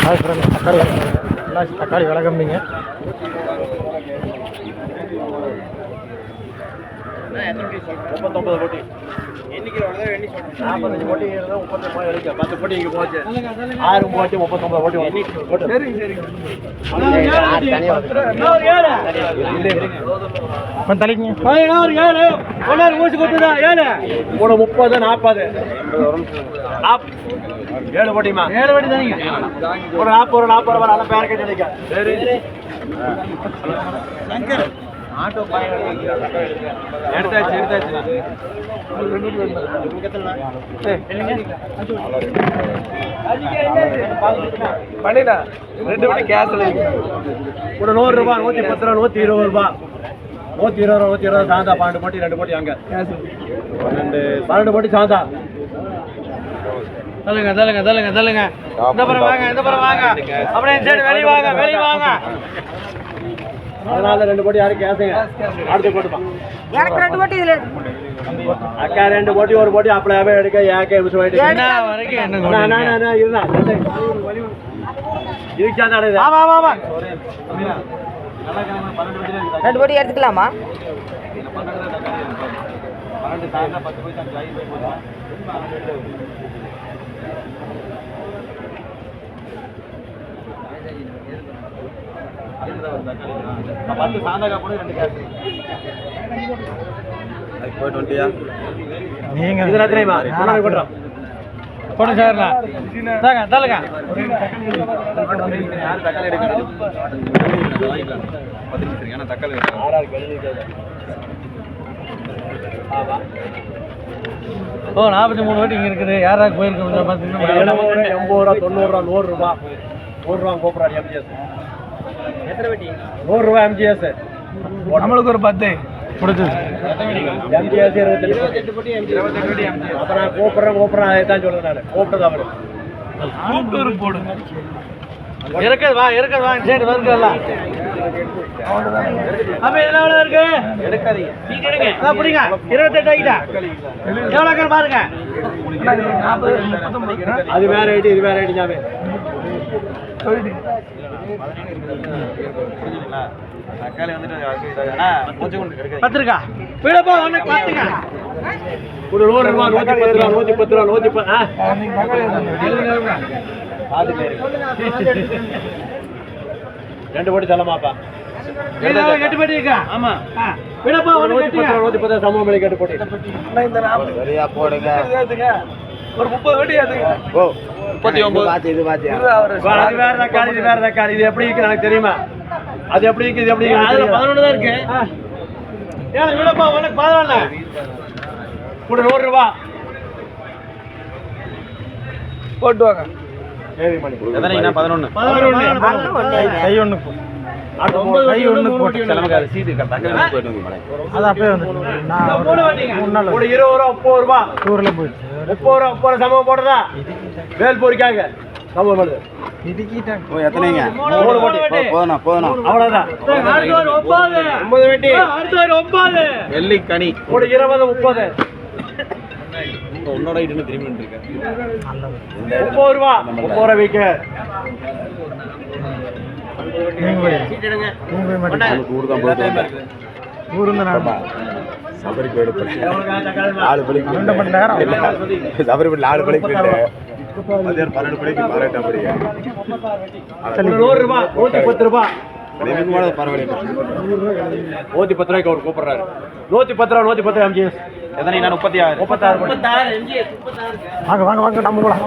Hi friends, தக்காளி எல்லாம் தக்காளி விலை கம்மிங்க. இன்னைக்கு 45 போட்டி 10 போட்டி இங்கே போச்சு. 6 போட்டி 39 போட்டி சரி சரி தலைக்குங்க ஊசி கொடுத்துதா 7 30 40 7 போட்டிமா 7 போட்டி தானீங்க ஒரு 40 ரூபா நல்ல பேரக்கே நினைக்க. சரி சங்கர் ஆட்டோ எடுத்தாச்சு பண்ணிடா 2 மணி கேஸ் ஒரு 100 ரூபா 110 ரூபா 120 ரூபா 120 சாந்தா 12 போட்டி 2 போட்டி அங்க 12 போட்டி சாந்தா. தள்ளுங்க இந்த புறம் வாங்க அப்படியே சரி வெளியே வாங்க. அதனால 2 போட்டி யாரும் கேஸுங்க அடுத்து போட்டுப்பான். எனக்கு 2 போட்டி இதுல அக்கா 2 போட்டி ஒரு போட்டி அப்படியே எடுக்க ஏகே விஷயம் ஆயிட்டு என்ன வரைக்கும் என்ன இருந்தா இதுக்கு சாந்தா அடையுது. ஆமா 2 போட்டி எடுத்துக்கலாமா? 12 சாந்தா 10 பைசா ஜாய் போகுது. நீங்க போட்டு சேர்லாம் தள்ளுங்க. ஓ 43 வாட்டி இங்க இருக்குது. யாராவது போயிருக்கு 80 ரூபா 90 ரூபா 100 ரூபா 100 ரூபா கோப்பராடி எம்ஜிஎஸ். எத்தனை வட்டி? 100 ரூபா எம்ஜிஎஸ். நம்மளுக்கு ஒரு 10 முடிச்சது. எம்ஜிஎஸ் 28 போட்டி எம்ஜிஎஸ். அப்புறம் கோப்பறேன் அதான் சொல்றேன் நான். கோப்பறது அவரு கூட்டூர் போடுங்க. இருக்குது வா சரி வருதுல்ல. அப்ப இதெல்லாம் எவ்வளவு இருக்கு? எடுக்காதீங்க நீங்க எடுங்க. அதான் புடிங்க 28 ஆகிட்டா. எவ்வளவு கர் பாருங்க. அது வேற ஐடி இது வேற ஐடி ஜாமே. தக்காளி வந்துட்டு கொஞ்சம் கொண்டு கிடைக்காது. பத்திருக்கா விடப்பா ஒண்ணு பாத்துங்க. ஒரு 100 ரூபா 110 ரூபா 110 ரூபா 110 2 போட்டி தள்ளமாப்பா. 8 போட்டி இருக்கா? ஆமா விடப்பா ஒண்ணு 110 சமூக மலை கேட்டு போட்டி. இந்த 40 சரியா போடுங்க. ஒரு 30 போட்டி அதுங்க. ஓ 39 பாத்து இது பாத்தியா? அது வேற தக்காளி இது வேற தக்காளி. இது எப்படி இருக்கு எனக்கு தெரியுமா? அது எப்படி இருக்கு இது எப்படி இருக்கு? அதுல 11 தான் இருக்கு. ஏன் விடப்பா ஒண்ணு 14 கூட 100 ரூபா போட்டு வாங்க. சரி மணி எதனா 11 கை ஒண்ணு கை ஒண்ணு போட்டு கிளம்புகார சீட்டு தக்காளி போயிட்டு வந்து மலை. அது அப்படியே வந்து நான் 3 நாள் கூட 20 ரூபா 30 ரூபா டூர்ல போயிடுச்சு. 30 ரூபா சமம் போடுறதா வேல் பொறிக்காங்க சமம் பண்ணுது. இடிக்கிட்டாங்க. ஓ எத்தனைங்க? 3 போட்டி போதும் அவ்வளவுதான். அடுத்து ஒரு 9 வெட்டி அடுத்து ஒரு 9 வெள்ளி கனி கூட 20 30 உன்னோட இட்டு திரும்பி இருக்கேன். 30 ரூபா 30 ரூபா வைக்க. நீங்க போய் மாட்டீங்க. ஊர் தான் போயிட்டு ஊர் வந்து நான் சபரி போயிட்டு 4 பலிக்கு 2 மணி நேரம் சபரி போய் 4 பலிக்கு மதியம் 12 பலிக்கு மாறட்டா போறீங்க. 100 ரூபா 110 ரூபா பரவாயில்ல 110 ரூபாய்க்கு அவர் கூப்பிடுறாரு. 110 ரூபா 110 எம்ஜிஎஸ். எத்தனை 36 36 எம்ஜிஎஸ் வாங்க நம்ம போலாம்